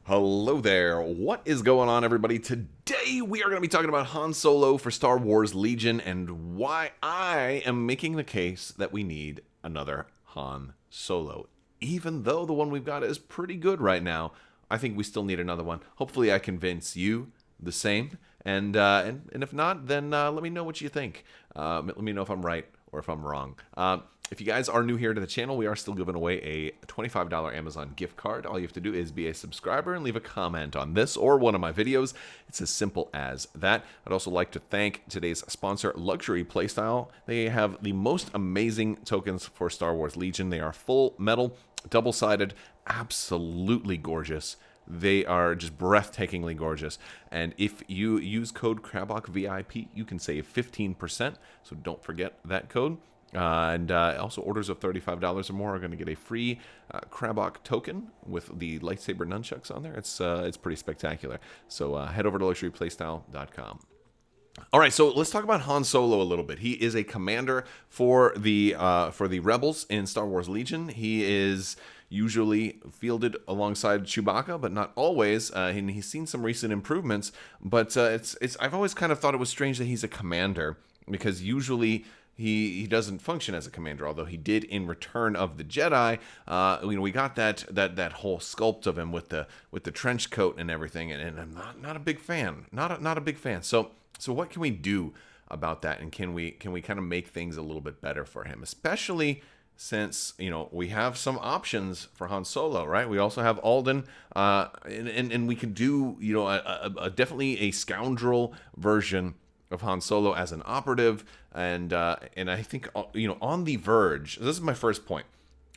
Hello there. What is going on, everybody? Today we are going to be talking about Han Solo for Star Wars Legion and why I am making the case that we need another Han Solo. Even though the one we've got is pretty good right now, I think we still need another one. Hopefully I convince you the same. And if not, then let me know what you think. Let me know if I'm right or if I'm wrong. If you guys are new here to the channel, we are still giving away a $25 Amazon gift card. All you have to do is be a subscriber and leave a comment on this or one of my videos. It's as simple as that. I'd also like to thank today's sponsor, Luxury Playstyle. They have the most amazing tokens for Star Wars Legion. They are full metal, double-sided, absolutely gorgeous. They are just breathtakingly gorgeous. And if you use code Crabbok VIP, you can save 15%. So don't forget that code. Also, orders of $35 or more are going to get a free Crabbok token with the lightsaber nunchucks on there. It's pretty spectacular. So head over to luxuryplaystyle.com. All right, so let's talk about Han Solo a little bit. He is a commander for the rebels in Star Wars Legion. He is usually fielded alongside Chewbacca, but not always. And he's seen some recent improvements. But I've always kind of thought it was strange that he's a commander because usually he doesn't function as a commander, although he did in Return of the Jedi. We got that whole sculpt of him with the trench coat and everything, and I'm not a big fan. Not a big fan. So what can we do about that, and can we kind of make things a little bit better for him, especially since we have some options for Han Solo, right? We also have Alden, and we could do definitely a scoundrel version of Han Solo as an operative, and I think on the verge. This is my first point.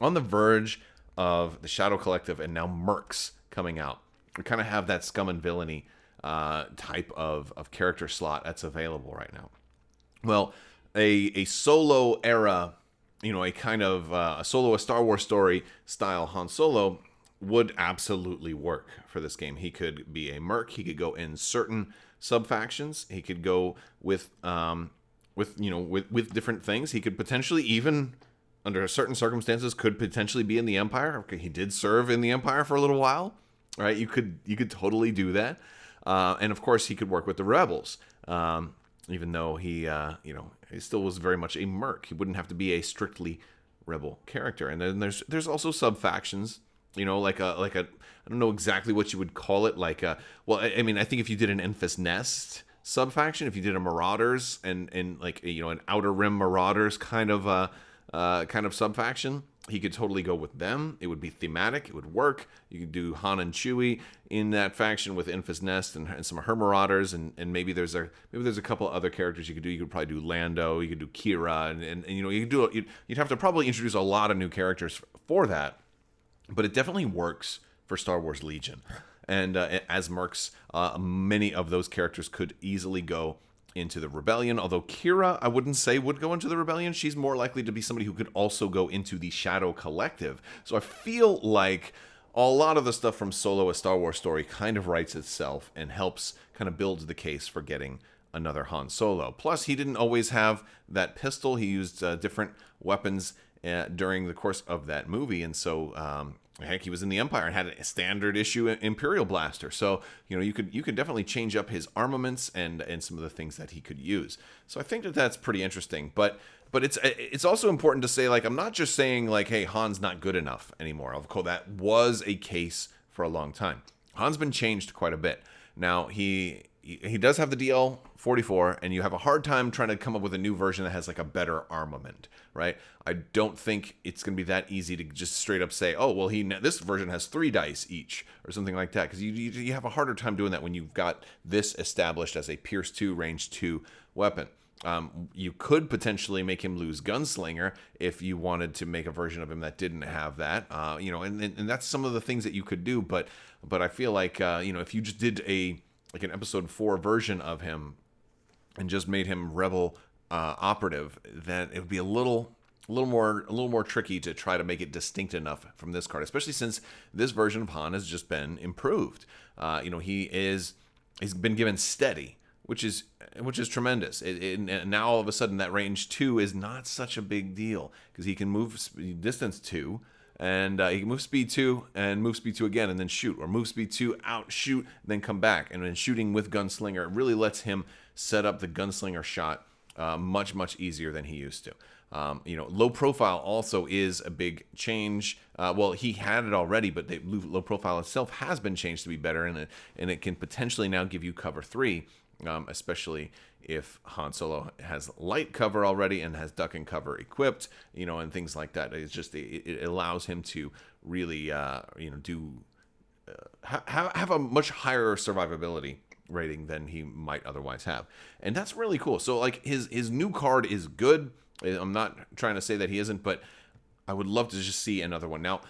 On the verge of the Shadow Collective and now Mercs coming out, we kind of have that scum and villainy type of character slot that's available right now. Well, a Solo era, a kind of a Star Wars story style Han Solo would absolutely work for this game. He could be a Merc. He could go in certain sub-factions. He could go with different things. He could potentially even, under certain circumstances, could potentially be in the Empire. Okay, he did serve in the Empire for a little while, right? You could totally do that. And of course, he could work with the rebels, even though he still was very much a Merc. He wouldn't have to be a strictly rebel character. And then there's also sub-factions. Like a I don't know exactly what you would call it. I think if you did an Enfys Nest sub-faction, if you did a Marauders and an Outer Rim Marauders kind of sub-faction, he could totally go with them. It would be thematic. It would work. You could do Han and Chewie in that faction with Enfys Nest and some of her Marauders, and maybe there's a couple other characters you could do. You could probably do Lando. You could do Kira, and you could you'd have to probably introduce a lot of new characters for that. But it definitely works for Star Wars Legion. And as Mercs, many of those characters could easily go into the Rebellion. Although Kira, I wouldn't say would go into the Rebellion. She's more likely to be somebody who could also go into the Shadow Collective. So I feel like a lot of the stuff from Solo: A Star Wars Story kind of writes itself and helps kind of build the case for getting another Han Solo. Plus, he didn't always have that pistol. He used different weapons during the course of that movie, and so heck, he was in the Empire and had a standard issue Imperial blaster. So you could definitely change up his armaments and some of the things that he could use. So I think that's pretty interesting. But it's also important to say, I'm not just saying hey, Han's not good enough anymore. Of course, that was a case for a long time. Han's been changed quite a bit. Now he does have the DL-44, and you have a hard time trying to come up with a new version that has a better armament, right? I don't think it's going to be that easy to just straight up say, oh, well, this version has 3 dice each or something like that, because you have a harder time doing that when you've got this established as a Pierce 2, Range 2 weapon. You could potentially make him lose Gunslinger if you wanted to make a version of him that didn't have that, and that's some of the things that you could do, but I feel like, if you just did an episode 4 version of him and just made him rebel operative, then it would be a little more tricky to try to make it distinct enough from this card, especially since this version of Han has just been improved. He's been given steady, which is tremendous. And now all of a sudden that range 2 is not such a big deal because he can move distance 2 and he can move speed 2 and move speed 2 again and then shoot, or move speed 2 out, shoot, then come back. And then shooting with Gunslinger, it really lets him set up the Gunslinger shot much, much easier than he used to. Low profile also is a big change. Well, he had it already, but the low profile itself has been changed to be better, and it can potentially now give you cover 3, especially if Han Solo has light cover already and has duck and cover equipped, and things like that. It's just it allows him to really have a much higher survivability rating than he might otherwise have, and that's really cool. So like his new card is good. I'm not trying to say that he isn't, but I would love to just see another one. Now,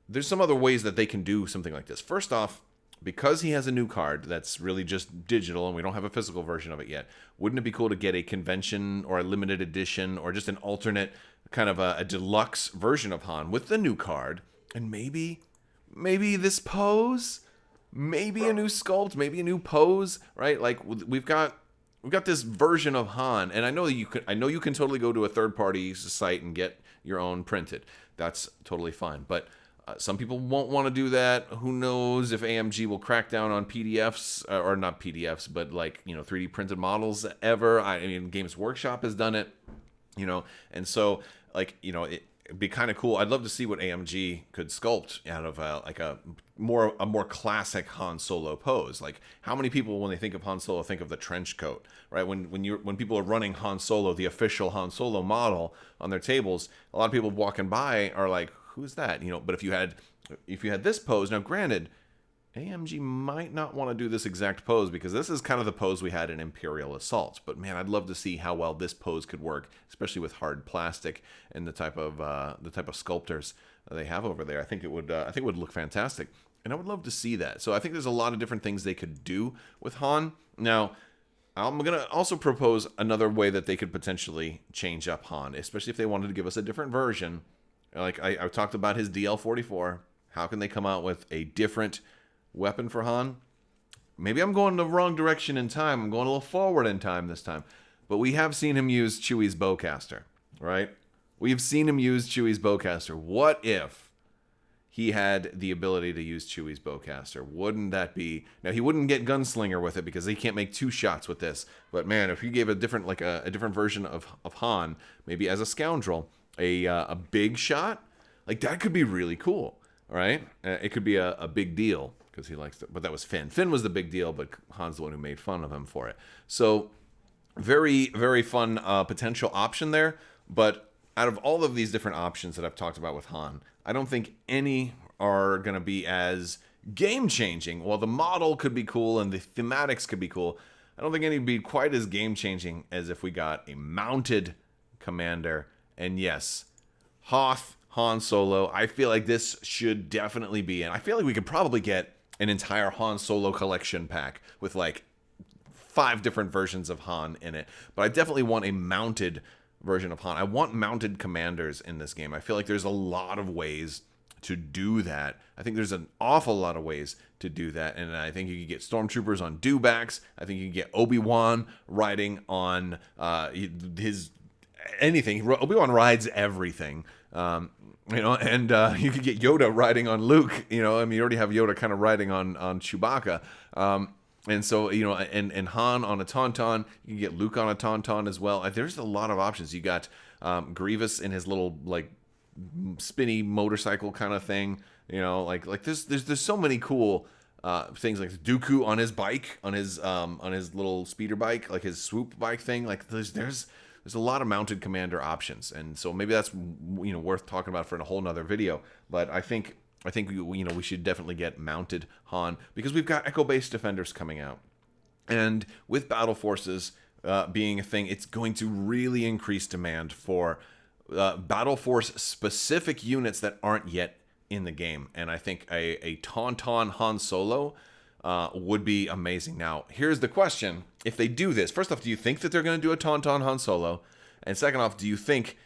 there's some other ways that they can do something like this. First off, because he has a new card that's really just digital and we don't have a physical version of it yet, wouldn't it be cool to get a convention or a limited edition or just an alternate kind of a deluxe version of Han with the new card, and maybe this pose, maybe a new sculpt, maybe a new pose, right? Like we've got this version of Han, and I know you can totally go to a third-party site and get your own printed. That's totally fine. But some people won't want to do that. Who knows if AMG will crack down on PDFs, or not PDFs, but 3D printed models ever. I mean, Games Workshop has done it, and so it'd be kind of cool. I'd love to see what AMG could sculpt out of a more classic Han Solo pose. Like, how many people, when they think of Han Solo, think of the trench coat, right? When people are running Han Solo, the official Han Solo model on their tables, a lot of people walking by are like, "Who's that?" But if you had this pose, now granted, AMG might not want to do this exact pose because this is kind of the pose we had in Imperial Assault. But man, I'd love to see how well this pose could work, especially with hard plastic and the type of sculptors they have over there. I think it would look fantastic, and I would love to see that. So I think there's a lot of different things they could do with Han. Now, I'm gonna also propose another way that they could potentially change up Han, especially if they wanted to give us a different version. Like I talked about his DL-44. How can they come out with a different weapon for Han? Maybe I'm going the wrong direction in time. I'm going a little forward in time this time. But we have seen him use Chewie's bowcaster, right? We've seen him use Chewie's bowcaster. What if he had the ability to use Chewie's bowcaster? Wouldn't that be... Now, he wouldn't get Gunslinger with it because he can't make 2 shots with this. But man, if he gave a different version of Han, maybe as a scoundrel, a big shot, that could be really cool, right? It could be a big deal because he likes it. But that was Finn. Finn was the big deal, but Han's the one who made fun of him for it. So very, very fun potential option there. But out of all of these different options that I've talked about with Han, I don't think any are going to be as game-changing. While the model could be cool and the thematics could be cool, I don't think any would be quite as game-changing as if we got a mounted commander. And yes, Hoth, Han Solo, I feel like this should definitely be in. I feel like we could probably get an entire Han Solo collection pack with 5 different versions of Han in it. But I definitely want a mounted version of Han. I want mounted commanders in this game. I feel like there's a lot of ways to do that. I think there's an awful lot of ways to do that. And I think you could get stormtroopers on dewbacks. I think you could get Obi-Wan riding on his anything. Obi-Wan rides everything. And you could get Yoda riding on Luke. You already have Yoda kind of riding on Chewbacca. And so, and Han on a Tauntaun. You can get Luke on a Tauntaun as well. There's a lot of options. You got Grievous in his little, spinny motorcycle kind of thing. There's so many cool things, like Dooku on his bike, on his little speeder bike, his swoop bike thing. There's a lot of mounted commander options, and so maybe that's worth talking about for a whole nother video. But I think we should definitely get mounted Han because we've got Echo-based defenders coming out, and with battle forces being a thing, it's going to really increase demand for battle force specific units that aren't yet in the game. And I think a Tauntaun Han Solo would be amazing. Now, here's the question. If they do this, first off, do you think that they're going to do a Tauntaun Han Solo? And second off, do you think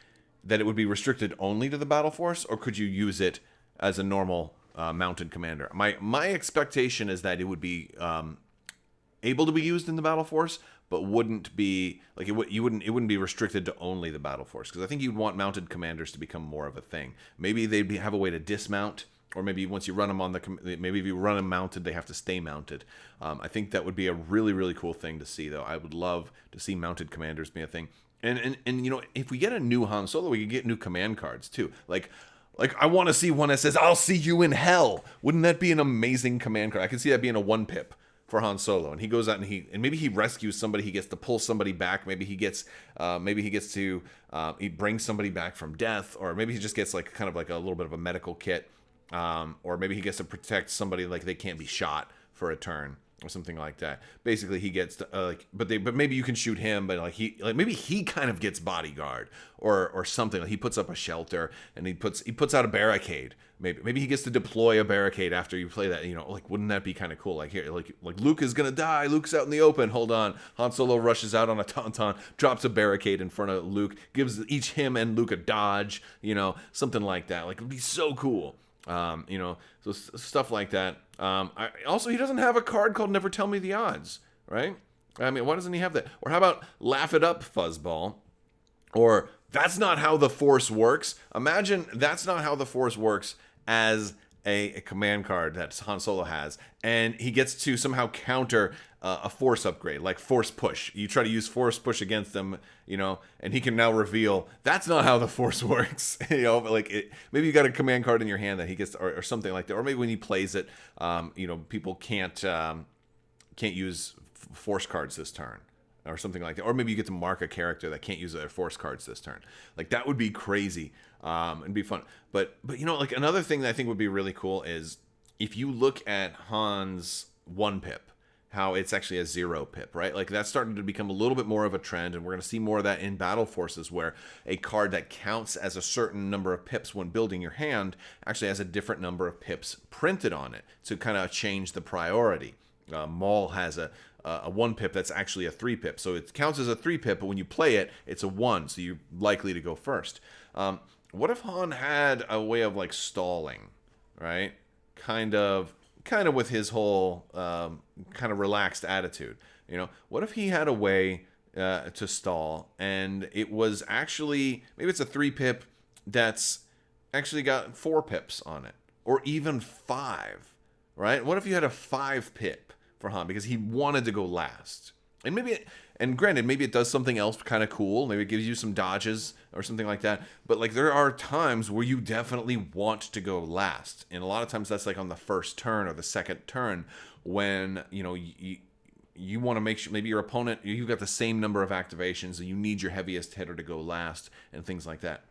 that it would be restricted only to the battle force, or could you use it as a normal mounted commander? My expectation is that it would be able to be used in the battle force, but wouldn't be like it wouldn't be restricted to only the battle force, because I think you'd want mounted commanders to become more of a thing. Maybe they'd have a way to dismount, or maybe once you run them maybe if you run them mounted, they have to stay mounted. I think that would be a really, really cool thing to see, though. I would love to see mounted commanders be a thing. And you know, if we get a new Han Solo, we could get new command cards too. Like I want to see one that says, "I'll see you in hell." Wouldn't that be an amazing command card? I could see that being a 1-pip for Han Solo, and he goes out and maybe he rescues somebody. He gets to pull somebody back. Maybe he gets to he brings somebody back from death, or maybe he just gets like kind of like a little bit of a medical kit, or maybe he gets to protect somebody, like they can't be shot for a turn or something like that. Basically, he gets to, but maybe you can shoot him, but maybe he kind of gets bodyguard or something. Like he puts up a shelter and he puts out a barricade. Maybe he gets to deploy a barricade after you play that. You know, like wouldn't that be kind of cool? Like here, like Luke is gonna die. Luke's out in the open. Hold on. Han Solo rushes out on a tauntaun, drops a barricade in front of Luke, gives each him and Luke a dodge. You know, something like that. Like it'd be so cool. You know, so stuff like that. Also, he doesn't have a card called Never Tell Me the Odds, right? I mean, why doesn't he have that? Or how about Laugh It Up, Fuzzball? Or That's Not How the Force Works. Imagine That's Not How the Force Works as a command card that Han Solo has, and he gets to somehow counter a force upgrade, like Force Push. You try to use Force Push against them, you know, and he can now reveal that's not how the Force works. You know, like maybe you got a command card in your hand that he gets, or something like that. Or maybe when he plays it, you know, people can't use Force cards this turn, or something like that. Or maybe you get to mark a character that can't use their Force cards this turn. Like that would be crazy. It'd be fun. But you know, like another thing that I think would be really cool is if you look at Han's 1-pip, how it's actually a 0-pip, right? Like that's starting to become a little bit more of a trend, and we're going to see more of that in battle forces, where a card that counts as a certain number of pips when building your hand actually has a different number of pips printed on it to kind of change the priority. Maul has a 1-pip that's actually a 3-pip, so it counts as a 3-pip, but when you play it, it's a 1, so you're likely to go first. What if Han had a way of like stalling, right? Kind of with his whole kind of relaxed attitude, you know? What if he had a way to stall, and it was actually, maybe it's a 3-pip that's actually got 4 pips on it, or even 5, right? What if you had a 5-pip for Han because he wanted to go last? And granted, maybe it does something else kind of cool. Maybe it gives you some dodges or something like that. But like there are times where you definitely want to go last. And a lot of times that's like on the first turn or the second turn, when, you know, you want to make sure maybe your opponent, you've got the same number of activations and you need your heaviest hitter to go last and things like that.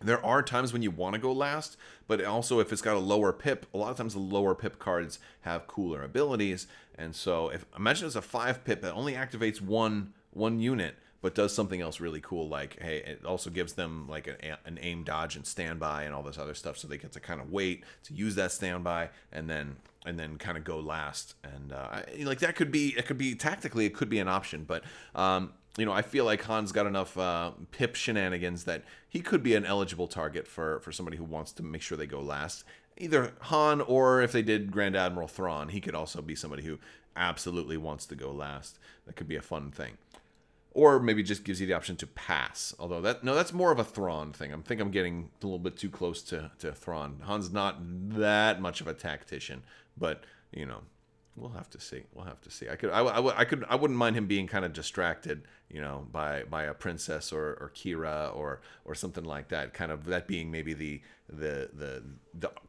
There are times when you want to go last, but also if it's got a lower pip, a lot of times the lower pip cards have cooler abilities. And so imagine it's a 5-pip that only activates one unit, but does something else really cool. Like, hey, it also gives them like an aim, dodge, and standby and all this other stuff. So they get to kind of wait to use that standby and then kind of go last. And like that could be tactically, it could be an option, but you know, I feel like Han's got enough pip shenanigans that he could be an eligible target for somebody who wants to make sure they go last. Either Han, or if they did Grand Admiral Thrawn, he could also be somebody who absolutely wants to go last. That could be a fun thing. Or maybe just gives you the option to pass. Although that's more of a Thrawn thing. I think I'm getting a little bit too close to Thrawn. Han's not that much of a tactician, but you know, we'll have to see. I wouldn't mind him being kind of distracted, you know, by a princess or Kira or something like that. Kind of that being maybe the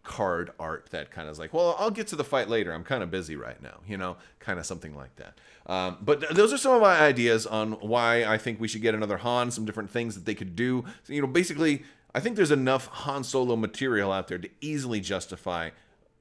card art that kind of is like, well, I'll get to the fight later. I'm kind of busy right now, you know, kind of something like that. But those are some of my ideas on why I think we should get another Han. Some different things that they could do. So, you know, basically, I think there's enough Han Solo material out there to easily justify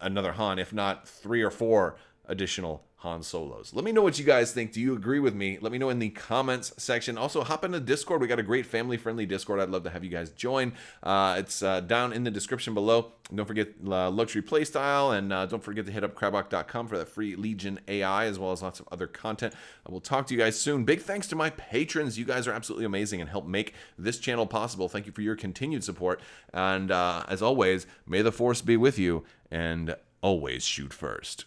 another Han, if not 3 or 4 additional Han Solos. Let me know what you guys think. Do you agree with me? Let me know in the comments section. Also, hop into Discord. We got a great family-friendly Discord. I'd love to have you guys join. It's down in the description below. And don't forget Luxury Playstyle, and don't forget to hit up Crabbok.com for that free Legion AI, as well as lots of other content. I will talk to you guys soon. Big thanks to my patrons. You guys are absolutely amazing and help make this channel possible. Thank you for your continued support. And as always, may the Force be with you, and always shoot first.